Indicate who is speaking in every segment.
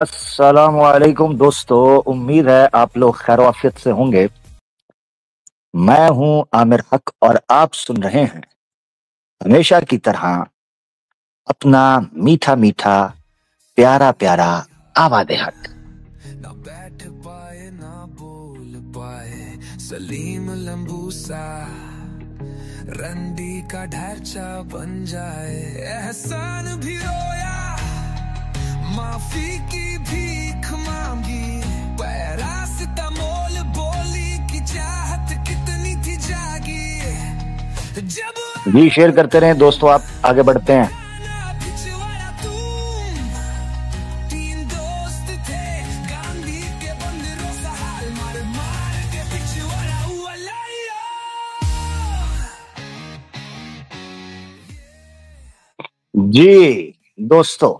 Speaker 1: अस्सलामुअलैकुम दोस्तों, उम्मीद है आप लोग खैर आफियत से होंगे। मैं हूं आमिर हक और आप सुन रहे हैं हमेशा की तरह अपना मीठा मीठा प्यारा प्यारा आवाज़े हक।
Speaker 2: ना बैठ पाए ना बोल पाए सलीम लंबू सा रंडी का ढांचा बन जाए। एहसान भी रोया माफी की भीख मांगी पैरासिटामोल बोली की चाहत कितनी थी जागी जब
Speaker 1: जी शेयर करते रहें दोस्तों, आप आगे बढ़ते हैं।
Speaker 2: पिछवाड़ा तुम तीन दोस्त थे गांधी के बंदरों सा हाल मार मार के पिछवाड़ा हुआ लाया।
Speaker 1: जी दोस्तों,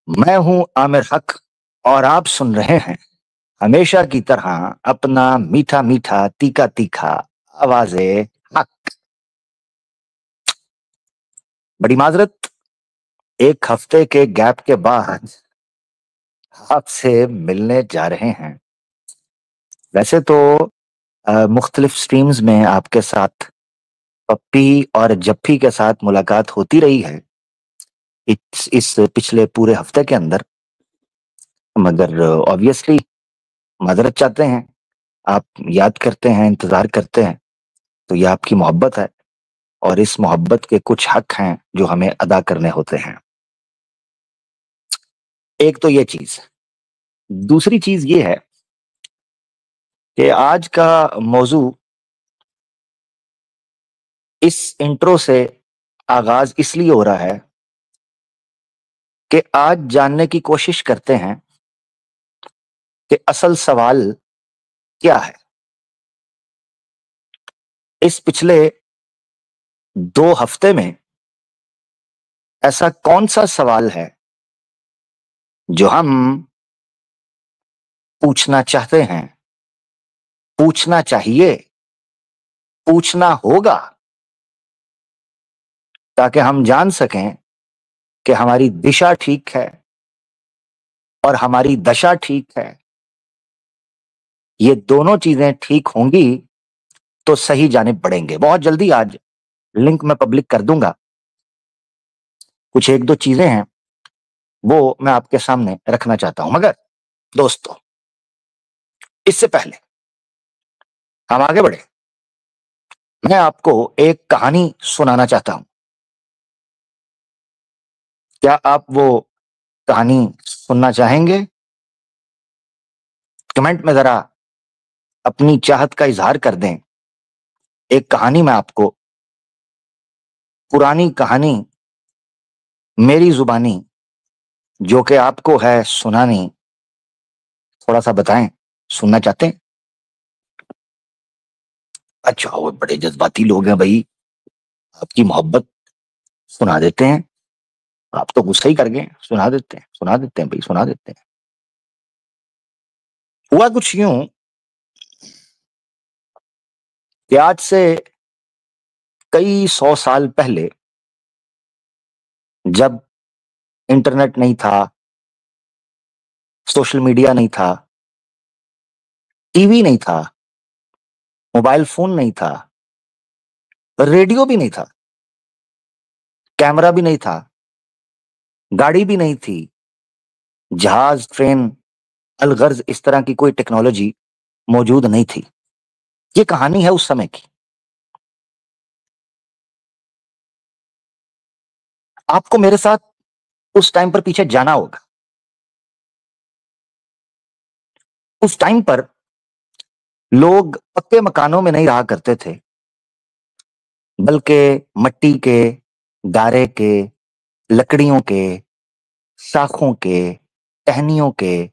Speaker 1: मैं हूं आमिर हक और आप सुन रहे हैं हमेशा की तरह अपना मीठा मीठा तीखा तीखा आवाज़े हक। बड़ी माजरत, एक हफ्ते के गैप के बाद आपसे मिलने जा रहे हैं। वैसे तो मुख्तलिफ स्ट्रीम्स में आपके साथ पप्पी और जप्पी के साथ मुलाकात होती रही है इस पिछले पूरे हफ्ते के अंदर, मगर ऑब्वियसली माजरत चाहते हैं। आप याद करते हैं, इंतजार करते हैं, तो ये आपकी मोहब्बत है और इस मोहब्बत के कुछ हक हैं जो हमें अदा करने होते हैं। एक तो ये चीज, दूसरी चीज ये है कि आज का मौजू इस इंट्रो से आगाज इसलिए हो रहा है कि आज जानने की कोशिश करते हैं कि असल सवाल क्या है। इस पिछले 2 हफ्ते में ऐसा कौन सा सवाल है जो हम पूछना चाहते हैं, पूछना चाहिए, पूछना होगा, ताकि हम जान सकें कि हमारी दिशा ठीक है और हमारी दशा ठीक है। ये दोनों चीजें ठीक होंगी तो सही जानिब बढ़ेंगे। बहुत जल्दी आज लिंक मैं पब्लिक कर दूंगा। कुछ एक दो चीजें हैं वो मैं आपके सामने रखना चाहता हूं, मगर दोस्तों इससे पहले हम आगे बढ़े, मैं आपको एक कहानी सुनाना चाहता हूं। क्या आप वो कहानी सुनना चाहेंगे? कमेंट में जरा अपनी चाहत का इजहार कर दें। एक कहानी मैं आपको, पुरानी कहानी, मेरी जुबानी, जो कि आपको है सुनानी, थोड़ा सा बताएं, सुनना चाहते हैं? अच्छा, वो बड़े जज्बाती लोग हैं भाई, आपकी मोहब्बत सुना देते हैं। आप तो गुस्सा ही कर गए, सुना देते हैं, सुना देते हैं भाई, सुना देते हैं। हुआ कुछ यूं कि आज से कई 100 साल पहले, जब इंटरनेट नहीं था, सोशल मीडिया नहीं था, टीवी नहीं था, मोबाइल फोन नहीं था, रेडियो भी नहीं था, कैमरा भी नहीं था, गाड़ी भी नहीं थी, जहाज, ट्रेन, अलगर्ज इस तरह की कोई टेक्नोलॉजी मौजूद नहीं थी। ये कहानी है उस समय की। आपको मेरे साथ उस टाइम पर पीछे जाना होगा। उस टाइम पर लोग पक्के मकानों में नहीं रहा करते थे, बल्कि मट्टी के, गारे के, लकड़ियों के, शाखों के, टहनियों के,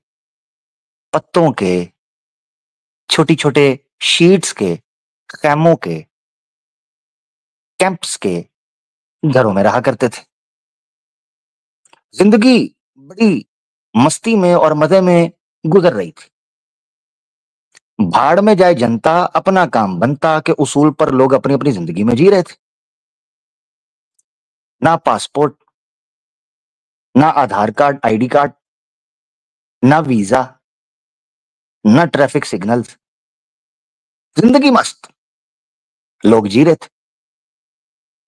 Speaker 1: पत्तों के, छोटी छोटे शीट्स के, खैमों के, कैंप्स के घरों में रहा करते थे। जिंदगी बड़ी मस्ती में और मजे में गुजर रही थी। भाड़ में जाए जनता, अपना काम बनता के उसूल पर लोग अपनी अपनी जिंदगी में जी रहे थे। ना पासपोर्ट, ना आधार कार्ड, आईडी कार्ड, ना वीजा, ना ट्रैफिक सिग्नल्स। जिंदगी मस्त, लोग जी रहे थे।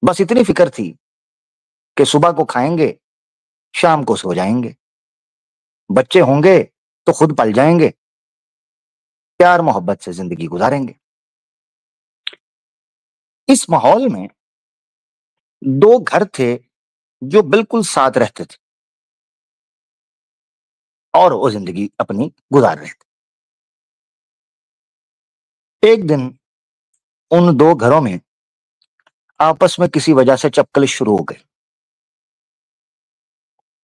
Speaker 1: बस इतनी फिक्र थी कि सुबह को खाएंगे, शाम को सो जाएंगे, बच्चे होंगे तो खुद पल जाएंगे, प्यार मोहब्बत से जिंदगी गुजारेंगे। इस माहौल में दो घर थे जो बिल्कुल साथ रहते थे और वो जिंदगी अपनी गुजार रहे थे। एक दिन उन दो घरों में आपस में किसी वजह से चपकलिश शुरू हो गई।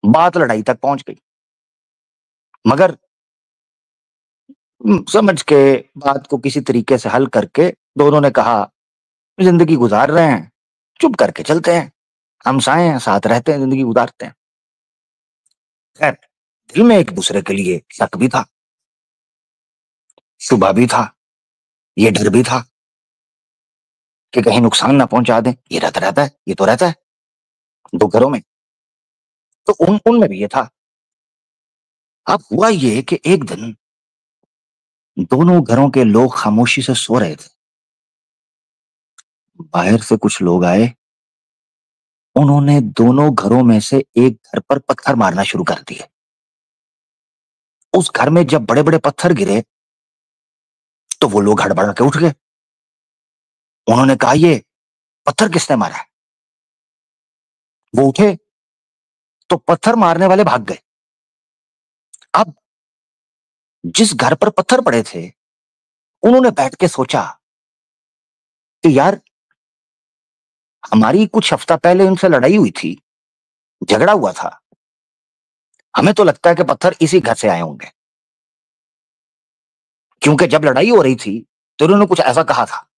Speaker 1: बात लड़ाई तक पहुंच गई, मगर समझ के बात को किसी तरीके से हल करके दोनों ने कहा, जिंदगी गुजार रहे हैं, चुप करके चलते हैं, हमसाए हैं, साथ रहते हैं, जिंदगी गुजारते हैं। खैर, दिल में एक दूसरे के लिए शक भी था, शुबा भी था, ये डर भी था कि कहीं नुकसान ना पहुंचा दें। ये रहता है, ये तो रहता है दो घरों में, तो उनमें भी ये था। अब हुआ ये कि एक दिन दोनों घरों के लोग खामोशी से सो रहे थे। बाहर से कुछ लोग आए, उन्होंने दोनों घरों में से एक घर पर पत्थर मारना शुरू कर दिए। उस घर में जब बड़े बड़े पत्थर गिरे तो वो लोग हड़बड़ा के उठ गए। उन्होंने कहा, ये पत्थर किसने मारा है? वो उठे तो पत्थर मारने वाले भाग गए। अब जिस घर पर पत्थर पड़े थे, उन्होंने बैठ के सोचा कि यार, हमारी कुछ हफ्ता पहले उनसे लड़ाई हुई थी, झगड़ा हुआ था, हमें तो लगता है कि पत्थर इसी घर से आए होंगे, क्योंकि जब लड़ाई हो रही थी तो उन्होंने कुछ ऐसा कहा था।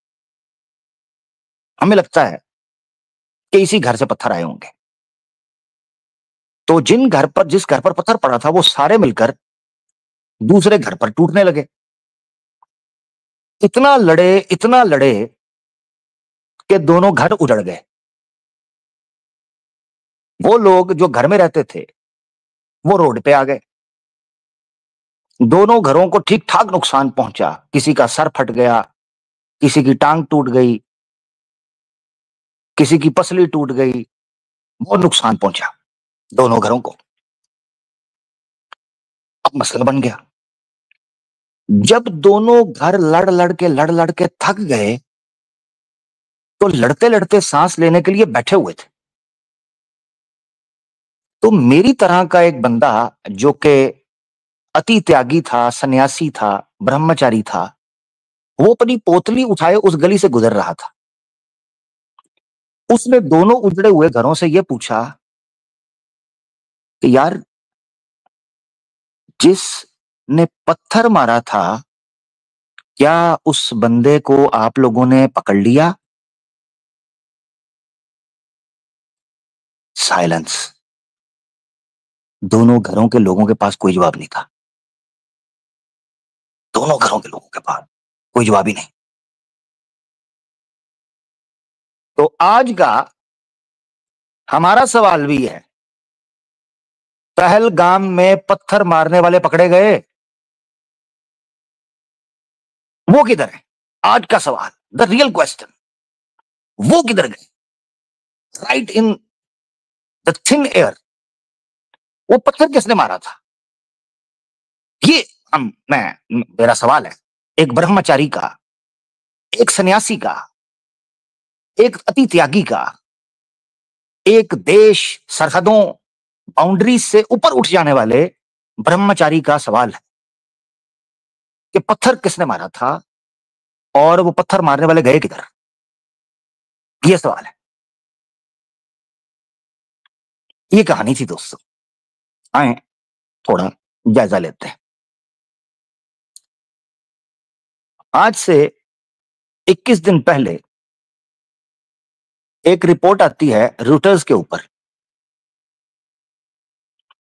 Speaker 1: हमें लगता है कि इसी घर से पत्थर आए होंगे। तो जिस घर पर पत्थर पड़ा था, वो सारे मिलकर दूसरे घर पर टूटने लगे। इतना लड़े कि दोनों घर उजड़ गए। वो लोग जो घर में रहते थे वो रोड पे आ गए। दोनों घरों को ठीक ठाक नुकसान पहुंचा। किसी का सर फट गया, किसी की टांग टूट गई, किसी की पसली टूट गई। बहुत नुकसान पहुंचा दोनों घरों को। अब मसला बन गया, जब दोनों घर लड़ लड़ के थक गए तो लड़ते लड़ते सांस लेने के लिए बैठे हुए थे। तो मेरी तरह का एक बंदा जो कि अति त्यागी था, सन्यासी था, ब्रह्मचारी था, वो अपनी पोतली उठाए उस गली से गुजर रहा था। उसने दोनों उजड़े हुए घरों से यह पूछा कि यार, जिसने पत्थर मारा था, क्या उस बंदे को आप लोगों ने पकड़ लिया? साइलेंस। दोनों घरों के लोगों के पास कोई जवाब नहीं था। दोनों घरों के लोगों के पास कोई जवाब ही नहीं। तो आज का हमारा सवाल भी है, पहलगाम में पत्थर मारने वाले पकड़े गए, वो किधर है? आज का सवाल, द रियल क्वेश्चन, वो किधर गए? Right in the thin air, वो पत्थर किसने मारा था? ये मेरा सवाल है, एक ब्रह्मचारी का, एक सन्यासी का, एक अति त्यागी का, एक देश सरहदों, बाउंड्री से ऊपर उठ जाने वाले ब्रह्मचारी का सवाल है कि पत्थर किसने मारा था और वो पत्थर मारने वाले गए किधर? ये सवाल है। ये कहानी थी दोस्तों, आए थोड़ा जायजा लेते हैं। आज से 21 दिन पहले एक रिपोर्ट आती है रूटर्स के ऊपर।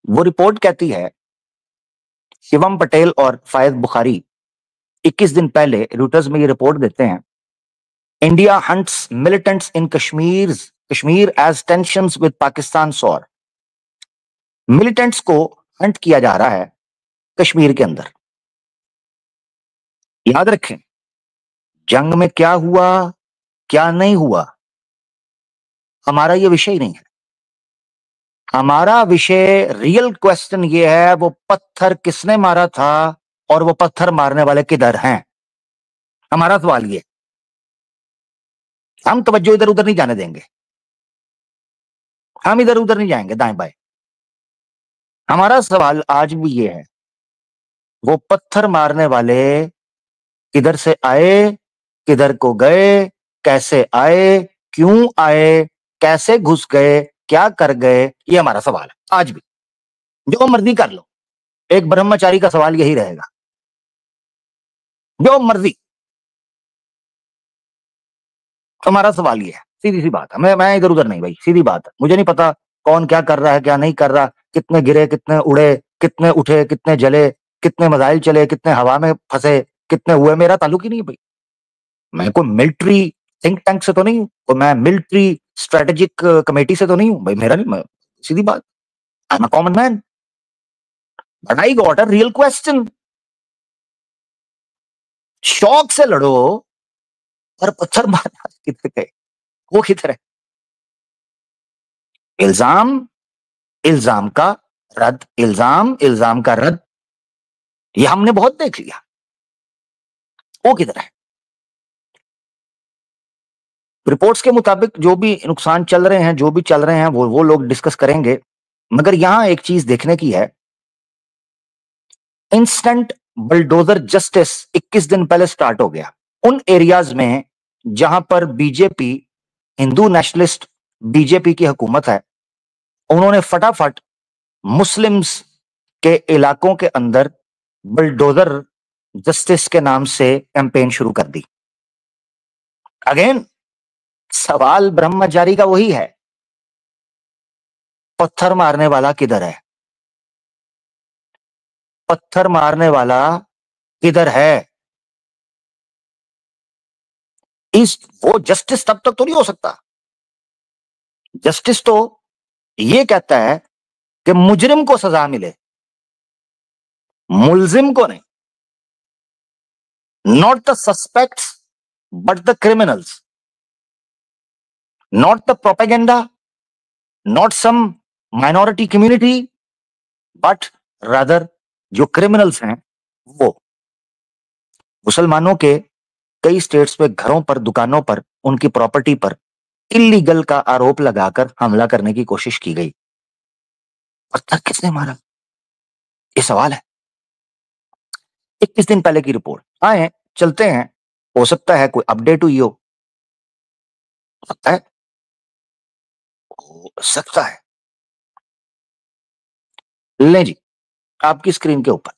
Speaker 1: वो रिपोर्ट कहती है, शिवम पटेल और फायद बुखारी 21 दिन पहले रूटर्स में ये रिपोर्ट देते हैं, India hunts militants in Kashmir as tensions with Pakistan soar. Militants को हंट किया जा रहा है कश्मीर के अंदर। याद रखें, जंग में क्या हुआ क्या नहीं हुआ हमारा ये विषय ही नहीं है। हमारा विषय, रियल क्वेश्चन ये है, वो पत्थर किसने मारा था और वो पत्थर मारने वाले किधर हैं। हमारा सवाल ये, हम तवज्जो इधर उधर नहीं जाने देंगे, हम इधर उधर नहीं जाएंगे दाएं बाएं। हमारा सवाल आज भी ये है, वो पत्थर मारने वाले किधर से आए, किधर को गए, कैसे आए, क्यों आए, कैसे घुस गए, क्या कर गए, ये हमारा सवाल है आज भी। जो मर्जी कर लो, एक ब्रह्मचारी का सवाल यही रहेगा, जो मर्जी। हमारा सवाल ये है, सीधी सी बात है। मैं इधर उधर नहीं भाई, सीधी बात है। मुझे नहीं पता कौन क्या कर रहा है क्या नहीं कर रहा, कितने गिरे, कितने उड़े, कितने उठे, कितने जले, कितने मिसाइल चले, कितने हवा में फंसे, कितने हुए, मेरा ताल्लुक ही नहीं है भाई। मैं कोई मिलिट्री थिंक टैंक से तो नहीं हूं, और मैं मिलिट्री स्ट्रेटेजिक कमेटी से तो नहीं हूं भाई, मेरा नहीं। सीधी बात, I am a common man, but I got a real question. शौक से लड़ो और पत्थर मारना किधर गए, वो किधर है। इल्जाम इल्जाम का रद्द, इल्जाम का रद्द, ये हमने बहुत देख लिया, वो किधर है। रिपोर्ट्स के मुताबिक जो भी नुकसान चल रहे हैं, जो भी चल रहे हैं, वो लोग डिस्कस करेंगे। मगर यहां एक चीज देखने की है, इंस्टेंट बुलडोजर जस्टिस 21 दिन पहले स्टार्ट हो गया उन एरियाज में जहां पर बीजेपी, हिंदू नेशनलिस्ट बीजेपी की हुकूमत है। उन्होंने फटाफट मुस्लिम्स के इलाकों के अंदर बुलडोजर जस्टिस के नाम से कैंपेन शुरू कर दी। अगेन सवाल ब्रह्मचारी का वही है, पत्थर मारने वाला किधर है, पत्थर मारने वाला किधर है। इस वो जस्टिस तब तक तो नहीं हो सकता। जस्टिस तो ये कहता है कि मुजरिम को सजा मिले, मुलजिम को नहीं। Not the suspects but the criminals, not the propaganda, not some minority community, but rather जो क्रिमिनल्स हैं वो। मुसलमानों के कई स्टेट्स में घरों पर, दुकानों पर, उनकी प्रॉपर्टी पर इलीगल का आरोप लगाकर हमला करने की कोशिश की गई। पत्थर किसने मारा, ये सवाल है। 21 दिन पहले की रिपोर्ट। आए चलते हैं, हो सकता है कोई अपडेट हुई हो सकता है, हो सकता है। ले जी, आपकी स्क्रीन के ऊपर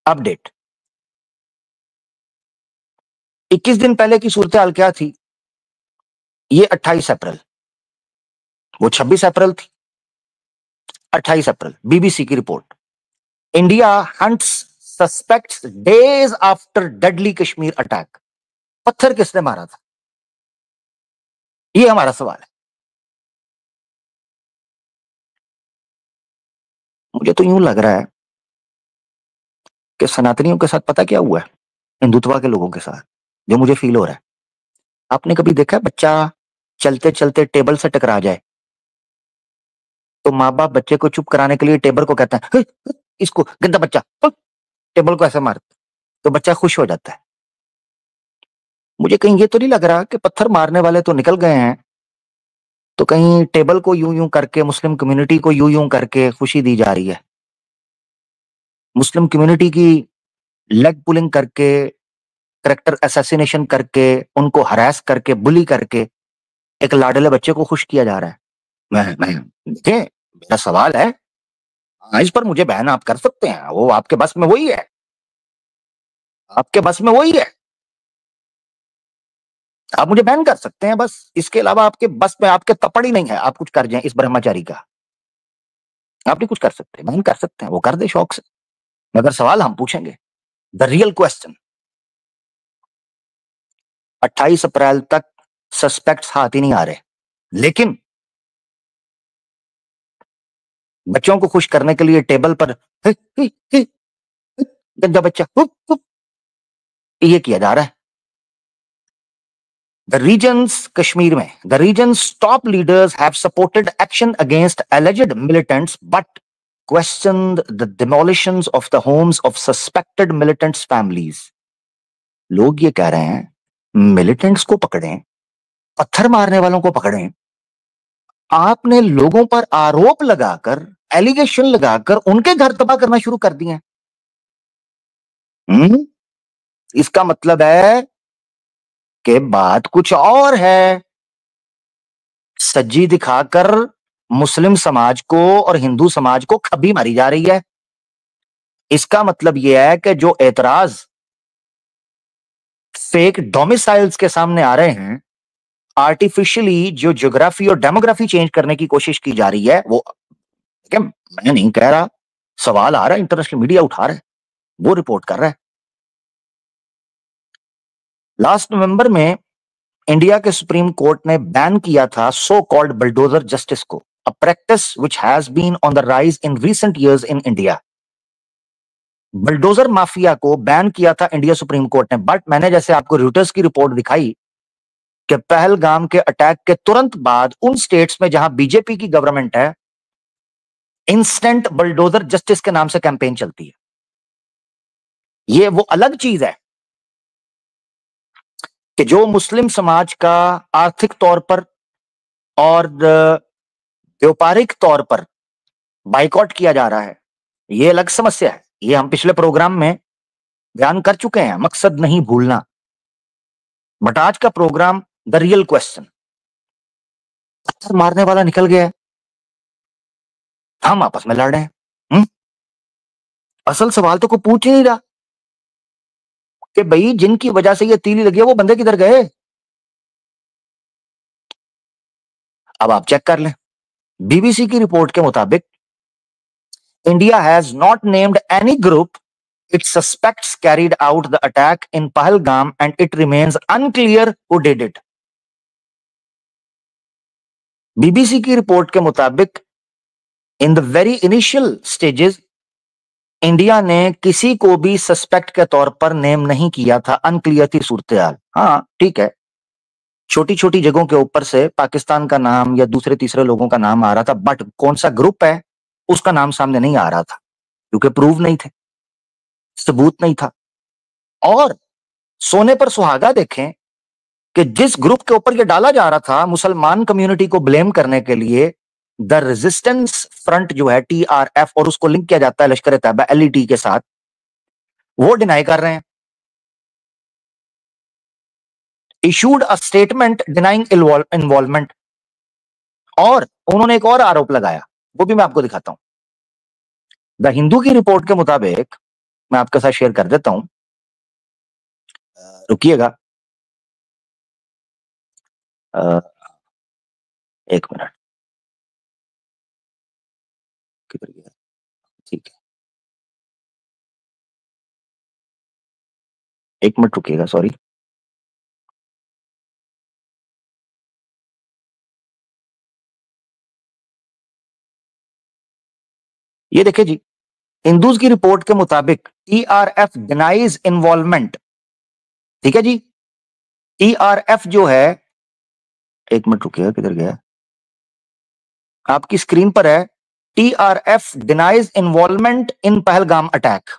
Speaker 1: अपडेट। 21 दिन पहले की सूरत हाल क्या थी, ये 28 अप्रैल, वो 26 अप्रैल थी। 28 अप्रैल बीबीसी की report, India hunts suspects days after deadly Kashmir attack. पत्थर किसने मारा था, ये हमारा सवाल है। मुझे तो यूं लग रहा है कि सनातनियों के साथ पता क्या हुआ है, हिंदुत्व के लोगों के साथ, जो मुझे फील हो रहा है। आपने कभी देखा है बच्चा चलते चलते टेबल से टकरा जाए तो माँ बाप बच्चे को चुप कराने के लिए टेबल को कहते हैं, इसको गंदा बच्चा, टेबल को ऐसे मार, तो बच्चा खुश हो जाता है। मुझे कहीं ये तो नहीं लग रहा कि पत्थर मारने वाले तो निकल गए हैं, तो कहीं टेबल को यूं यूं करके, मुस्लिम कम्युनिटी को यूं यूं करके खुशी दी जा रही है। मुस्लिम कम्युनिटी की लेग पुलिंग करके, करेक्टर असैसिनेशन करके, उनको हरास करके, बुली करके एक लाडले बच्चे को खुश किया जा रहा है। मैं देखिए, मेरा सवाल है, इस पर मुझे बयान आप कर सकते हैं, वो आपके बस में वही है, आपके बस में वही है, आप मुझे बैन कर सकते हैं बस। इसके अलावा आपके बस में, आपके तपड़ ही नहीं है आप कुछ कर जाए इस ब्रह्मचारी का। आप नहीं कुछ कर सकते, बैन कर सकते हैं, वो कर दे शौक से। मगर सवाल हम पूछेंगे, द रियल क्वेश्चन। 28 अप्रैल तक सस्पेक्ट्स हाथ ही नहीं आ रहे, लेकिन बच्चों को खुश करने के लिए टेबल पर गंजा बच्चा ये किया जा रहा है। The regions कश्मीर में the region's top leaders have supported action against alleged militants but questioned the demolitions of the homes of suspected militants' families. लोग ये कह रहे हैं मिलिटेंट्स को पकड़ें, पत्थर मारने वालों को पकड़ें, आपने लोगों पर आरोप लगाकर, एलिगेशन लगाकर उनके घर तबाह करना शुरू कर दिए। इसका मतलब है कि बात कुछ और है। सज्जी दिखाकर मुस्लिम समाज को और हिंदू समाज को खबी मारी जा रही है। इसका मतलब यह है कि जो एतराज फेक डोमिसाइल्स के सामने आ रहे हैं, आर्टिफिशियली जो ज्योग्राफी और डेमोग्राफी चेंज करने की कोशिश की जा रही है, वो क्या मैं नहीं कह रहा, सवाल आ रहा है, इंटरनेशनल मीडिया उठा रहा है, वो रिपोर्ट कर रहा है। लास्ट नवंबर में इंडिया के सुप्रीम कोर्ट ने बैन किया था सो कॉल्ड बुलडोजर जस्टिस को, a practice which has been on the rise in recent years in India. Bulldozer mafia को बैन किया था इंडिया सुप्रीम कोर्ट ने, बट मैंने जैसे आपको रॉयटर्स की रिपोर्ट दिखाई कि पहलगाम के अटैक के तुरंत बाद उन स्टेट्स में जहां बीजेपी की गवर्नमेंट है, इंस्टेंट बुलडोजर जस्टिस के नाम से कैंपेन चलती है। ये वो अलग चीज है कि जो मुस्लिम समाज का आर्थिक तौर पर और व्यापारिक तौर पर बाइकआउट किया जा रहा है, ये अलग समस्या है। ये हम पिछले प्रोग्राम में बयान कर चुके हैं, मकसद नहीं भूलना। बट आज का प्रोग्राम द रियल क्वेश्चन, पत्थर मारने वाला निकल गया है, हम आपस में लड़ रहे हैं। असल सवाल तो कोई पूछ ही नहीं रहा कि भाई जिनकी वजह से ये तीली लगी है वो बंदे किधर गए। अब आप चेक कर लें, बीबीसी की रिपोर्ट के मुताबिक India has not named any group it suspects carried out the attack in Pahalgam and it remains unclear who did it. BBC की रिपोर्ट के मुताबिक in the very initial stages India ने किसी को भी सस्पेक्ट के तौर पर नेम नहीं किया था, अनक्लियर थी सूरत-ए-हाल। हाँ ठीक है, छोटी छोटी जगहों के ऊपर से पाकिस्तान का नाम या दूसरे तीसरे लोगों का नाम आ रहा था, बट कौन सा ग्रुप है उसका नाम सामने नहीं आ रहा था क्योंकि प्रूव नहीं थे, सबूत नहीं था। और सोने पर सुहागा देखें कि जिस ग्रुप के ऊपर ये डाला जा रहा था मुसलमान कम्युनिटी को ब्लेम करने के लिए, द रेजिस्टेंस फ्रंट जो है TRF, और उसको लिंक किया जाता है लश्कर तैयबा LET के साथ, वो डिनाई कर रहे हैं। Issued a statement denying involvement. और उन्होंने एक और आरोप लगाया, वो भी मैं आपको दिखाता हूं। द हिंदू की रिपोर्ट के मुताबिक मैं आपके साथ शेयर कर देता हूं, रुकिएगा एक मिनट, किधर गया, ठीक है एक मिनट रुकिएगा, सॉरी। ये देखिए जी, हिंदूज की रिपोर्ट के मुताबिक TRF डिनाइज इन्वॉल्वमेंट। ठीक है जी, TRF जो है, एक मिनट रुकिएगा, किधर गया, आपकी स्क्रीन पर है, TRF denies involvement in Pahalgam attack.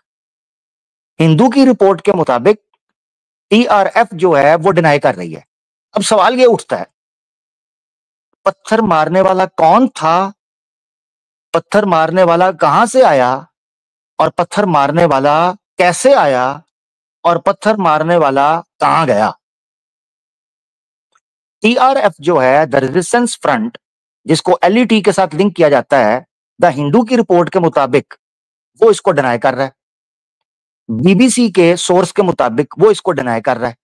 Speaker 1: Hindu की रिपोर्ट के मुताबिक TRF जो है वो डिनाई कर रही है। अब सवाल ये उठता है, पत्थर मारने वाला कौन था, पत्थर मारने वाला कहां से आया, और पत्थर मारने वाला कैसे आया, और पत्थर मारने वाला कहां गया। TRF जो है द रेजिस्टेंस फ्रंट, जिसको LET के साथ लिंक किया जाता है, द हिंदू की रिपोर्ट के मुताबिक वो इसको डिनाई कर रहा है। बीबीसी के सोर्स के मुताबिक वो इसको डिनाई कर रहा है।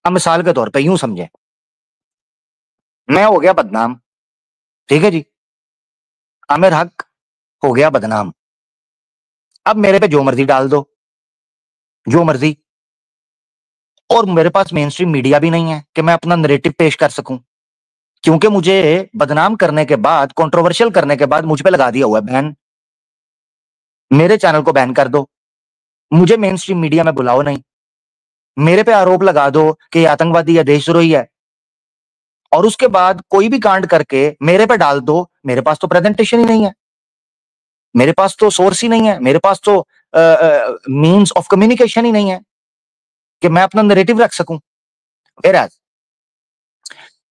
Speaker 1: अब मिसाल के तौर पे यूं समझें, मैं हो गया बदनाम, ठीक है जी, आमिर हक हो गया बदनाम। अब मेरे पे जो मर्जी डाल दो, जो मर्जी, और मेरे पास मेन स्ट्रीम मीडिया भी नहीं है कि मैं अपना नैरेटिव पेश कर सकूं। क्योंकि मुझे बदनाम करने के बाद, कंट्रोवर्शियल करने के बाद मुझ पे लगा दिया हुआ है बैन। मेरे चैनल को बैन कर दो, मुझे मेन स्ट्रीम मीडिया में बुलाओ नहीं, मेरे पे आरोप लगा दो कि ये आतंकवादी या देशद्रोही है, और उसके बाद कोई भी कांड करके मेरे पे डाल दो। मेरे पास तो प्रेजेंटेशन ही नहीं है, मेरे पास तो सोर्स ही नहीं है, मेरे पास तो मीन्स ऑफ कम्युनिकेशन ही नहीं है कि मैं अपना नैरेटिव रख सकूं। Whereas,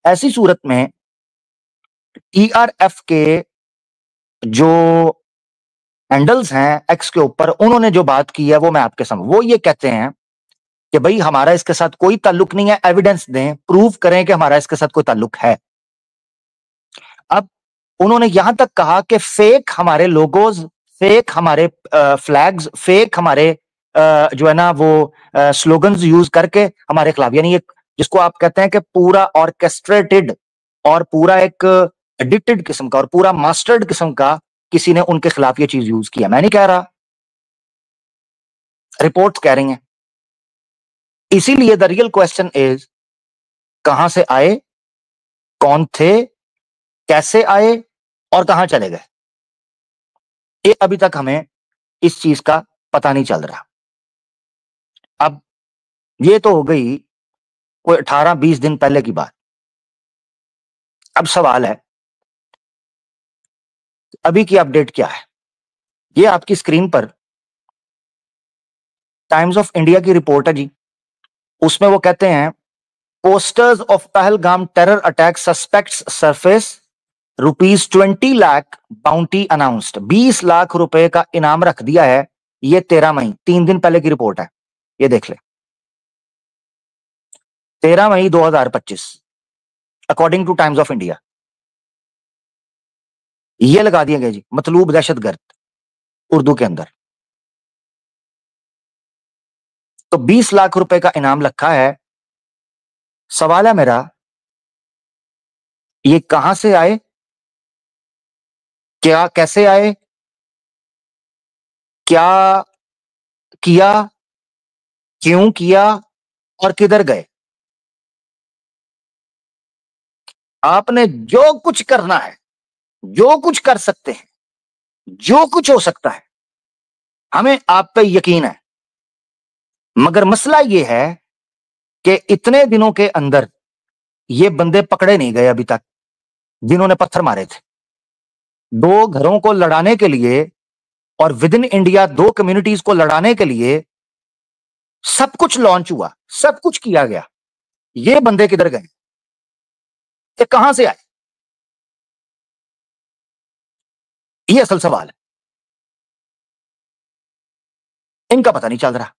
Speaker 1: ऐसी सूरत में टीआरएफ के जो हैंडल्स हैं एक्स के ऊपर, उन्होंने जो बात की है वो मैं आपके सामने, वो ये कहते हैं कि भाई हमारा इसके साथ कोई ताल्लुक नहीं है, एविडेंस दें, प्रूव करें कि हमारा इसके साथ कोई ताल्लुक है। अब उन्होंने यहां तक कहा कि फेक हमारे लोगोज, फेक हमारे फ्लैग्स, फेक हमारे जो है ना वो स्लोगन्स यूज करके हमारे खिलाफ, यानी एक जिसको आप कहते हैं कि पूरा ऑर्केस्ट्रेटेड और पूरा एक एडिक्टेड किस्म का और पूरा मास्टर्ड किस्म का किसी ने उनके खिलाफ ये चीज यूज किया। मैं नहीं कह रहा, रिपोर्ट्स कह रही हैं। इसीलिए द रियल क्वेश्चन इज, कहां से आए, कौन थे, कैसे आए और कहां चले गए, ये अभी तक हमें इस चीज का पता नहीं चल रहा। अब ये तो हो गई कोई 18-20 दिन पहले की बात। अब सवाल है अभी की अपडेट क्या है। ये आपकी स्क्रीन पर टाइम्स ऑफ इंडिया की रिपोर्ट है जी। उसमें वो कहते हैं, posters of Pahalgam terror attack suspects surface, ₹20 lakh bounty announced. 20 lakh रुपए का इनाम रख दिया है। ये 13 मई, 3 दिन पहले की रिपोर्ट है, ये देख ले। 13 मई 2025 according two times of India. ये लगा दिया गया जी, मतलूब दहशतगर्द उर्दू के अंदर। तो 20 लाख रुपए का इनाम रखा है। सवाल है मेरा, ये कहां से आए, क्या कैसे आए, क्या किया, क्यों किया और किधर गए। आपने जो कुछ करना है, जो कुछ कर सकते हैं, जो कुछ हो सकता है, हमें आप पे यकीन है। मगर मसला यह है कि इतने दिनों के अंदर ये बंदे पकड़े नहीं गए अभी तक जिन्होंने पत्थर मारे थे। 2 घरों को लड़ाने के लिए और विद इन इंडिया 2 कम्युनिटीज को लड़ाने के लिए सब कुछ लॉन्च हुआ, सब कुछ किया गया। ये बंदे किधर गए, ये कहां से आए, ये असल सवाल है। इनका पता नहीं चल रहा।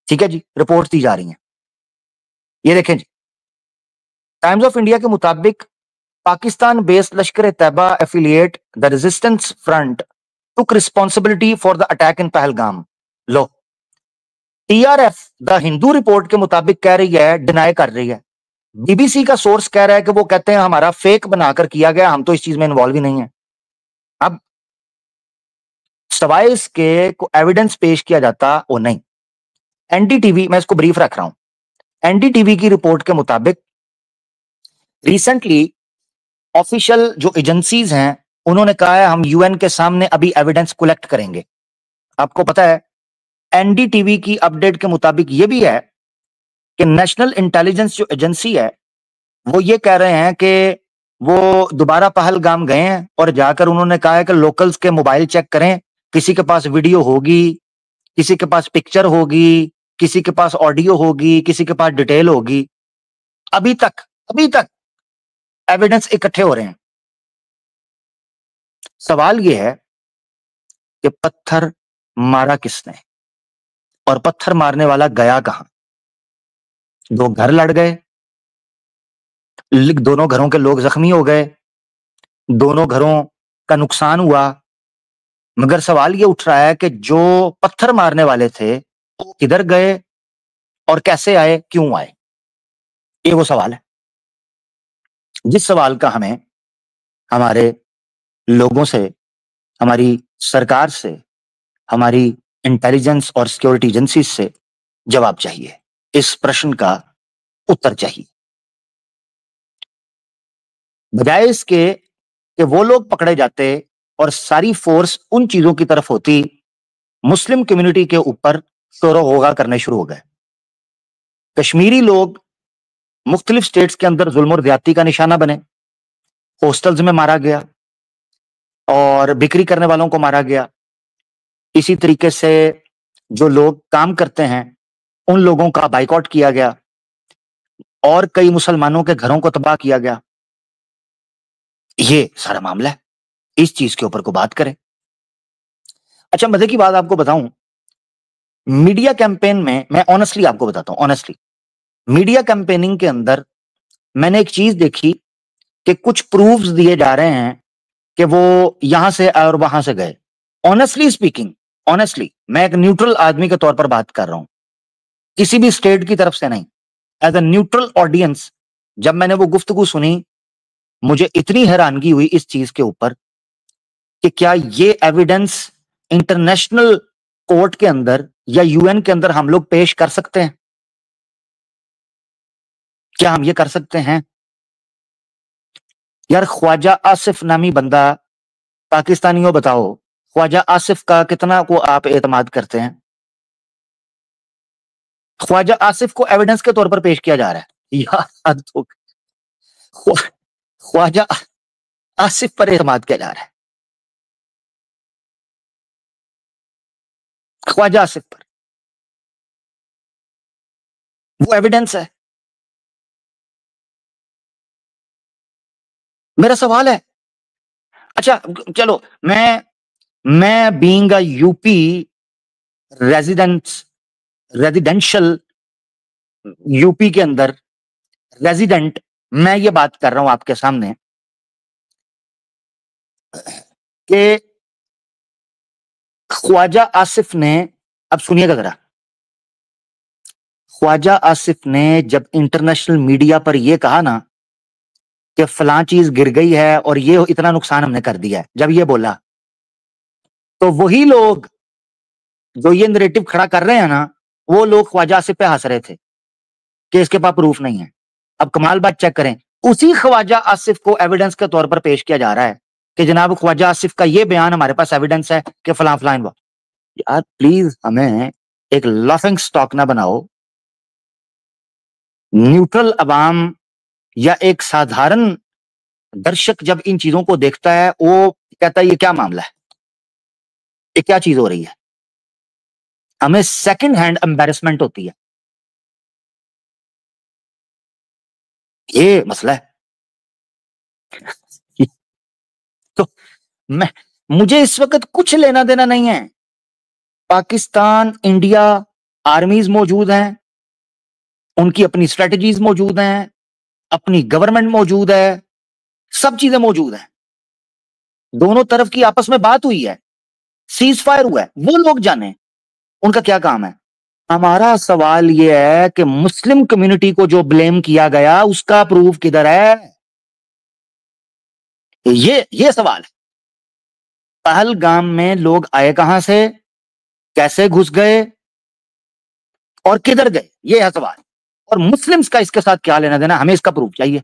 Speaker 1: ठीक है जी, रिपोर्ट्स दी जा रही हैं, ये देखें जी। टाइम्स ऑफ इंडिया के मुताबिक Pakistan based Lashkar Taiba affiliate the resistance front took responsibility for the attack in Pahalgam. लो, टीआरएफ द हिंदू रिपोर्ट के मुताबिक कह रही है, डिनाई कर रही है। बीबीसी का सोर्स कह रहा है कि वो कहते हैं हमारा फेक बनाकर किया गया, हम तो इस चीज में इन्वॉल्व ही नहीं है। अब सवाए इसके को एविडेंस पेश किया जाता वो नहीं। एनडीटीवी, मैं इसको ब्रीफ रख रहा हूं, एनडीटीवी की रिपोर्ट के मुताबिक रिसेंटली ऑफिशियल जो एजेंसीज हैं उन्होंने कहा है हम यूएन के सामने अभी एविडेंस कलेक्ट करेंगे। आपको पता है एनडीटीवी की अपडेट के मुताबिक यह भी है कि नेशनल इंटेलिजेंस जो एजेंसी है वो ये कह रहे हैं कि वो दोबारा पहलगाम गए हैं और जाकर उन्होंने कहा है कि लोकल्स के मोबाइल चेक करें, किसी के पास वीडियो होगी, किसी के पास पिक्चर होगी, किसी के पास ऑडियो होगी, किसी के पास डिटेल होगी। अभी तक एविडेंस इकट्ठे हो रहे हैं। सवाल यह है कि पत्थर मारा किसने और पत्थर मारने वाला गया कहां। 2 घर लड़ गए, दोनों घरों के लोग जख्मी हो गए, दोनों घरों का नुकसान हुआ, मगर सवाल ये उठ रहा है कि जो पत्थर मारने वाले थे वो किधर गए और कैसे आए, क्यों आए। ये वो सवाल है जिस सवाल का हमें हमारे लोगों से, हमारी सरकार से, हमारी इंटेलिजेंस और सिक्योरिटी एजेंसी से जवाब चाहिए। इस प्रश्न का उत्तर चाहिए। बजाय इसके कि वो लोग पकड़े जाते और सारी फोर्स उन चीजों की तरफ होती, मुस्लिम कम्युनिटी के ऊपर शोरो होगा करने शुरू हो गए। कश्मीरी लोग मुख्तलिफ स्टेट्स के अंदर जुल्म और ज्यादती का निशाना बने, हॉस्टल्स में मारा गया और बिक्री करने वालों को मारा गया। इसी तरीके से जो लोग काम करते हैं उन लोगों का बाइकआउट किया गया और कई मुसलमानों के घरों को तबाह किया गया। ये सारा मामला है, इस चीज के ऊपर को बात करें। अच्छा, मजे की बात आपको बताऊं, मीडिया कैंपेन में मैं ऑनेस्टली आपको बताता हूं, ऑनेस्टली मीडिया कैंपेनिंग के अंदर मैंने एक चीज देखी कि कुछ प्रूफ्स दिए जा रहे हैं कि वो यहां से और वहां से गए। ऑनेस्टली स्पीकिंग, ऑनेस्टली मैं एक न्यूट्रल आदमी के तौर पर बात कर रहा हूं, किसी भी स्टेट की तरफ से नहीं, एज अ न्यूट्रल ऑडियंस जब मैंने वो गुफ्तगू सुनी, मुझे इतनी हैरानगी हुई इस चीज के ऊपर कि क्या ये एविडेंस इंटरनेशनल कोर्ट के अंदर या यूएन के अंदर हम लोग पेश कर सकते हैं? क्या हम ये कर सकते हैं? यार, ख्वाजा आसिफ नामी बंदा, पाकिस्तानियों बताओ, ख्वाजा आसिफ का कितना को आप एतमाद करते हैं? ख्वाजा आसिफ को एविडेंस के तौर पर पेश किया जा रहा है यार, तो ख्वाजा आसिफ पर एतमाद किया जा रहा है, ख्वाजा आसिफ पर, वो एविडेंस है। मेरा सवाल है, अच्छा चलो, मैं being a UP residential, UP के अंदर रेजिडेंट, मैं ये बात कर रहा हूं आपके सामने कि ख्वाजा आसिफ ने, अब सुनिएगा जरा, ख्वाजा आसिफ ने जब इंटरनेशनल मीडिया पर यह कहा ना कि फलां चीज गिर गई है और ये इतना नुकसान हमने कर दिया है, जब ये बोला, तो वही लोग जो ये नैरेटिव खड़ा कर रहे हैं ना, वो लोग ख्वाजा आसिफ पे हंस रहे थे कि इसके पास प्रूफ नहीं है। अब कमाल बात चेक करें, उसी ख्वाजा आसिफ को एविडेंस के तौर पर पेश किया जा रहा है कि जनाब ख्वाजा आसिफ का ये बयान हमारे पास एविडेंस है कि फलां फलां हुआ। यार प्लीज हमें एक लाफिंग स्टॉक ना बनाओ। न्यूट्रल अवाम या एक साधारण दर्शक जब इन चीजों को देखता है, वो कहता है ये क्या मामला है, ये क्या चीज हो रही है। हमें सेकंड हैंड एम्बैरेसमेंट होती है, ये मसला है। तो मुझे इस वक्त कुछ लेना देना नहीं है। पाकिस्तान, इंडिया, आर्मीज मौजूद हैं, उनकी अपनी स्ट्रेटजीज मौजूद हैं, अपनी गवर्नमेंट मौजूद है, सब चीजें मौजूद हैं, दोनों तरफ की आपस में बात हुई है, सीज फायर हुआ है, वो लोग जाने उनका क्या काम है। हमारा सवाल यह है कि मुस्लिम कम्युनिटी को जो ब्लेम किया गया उसका प्रूफ किधर है, ये सवाल है। पहलगाम में लोग आए कहां से, कैसे घुस गए और किधर गए, ये है सवाल। और मुस्लिम्स का इसके साथ क्या लेना देना, हमें इसका प्रूफ चाहिए,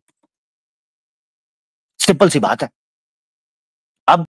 Speaker 1: सिंपल सी बात है। अब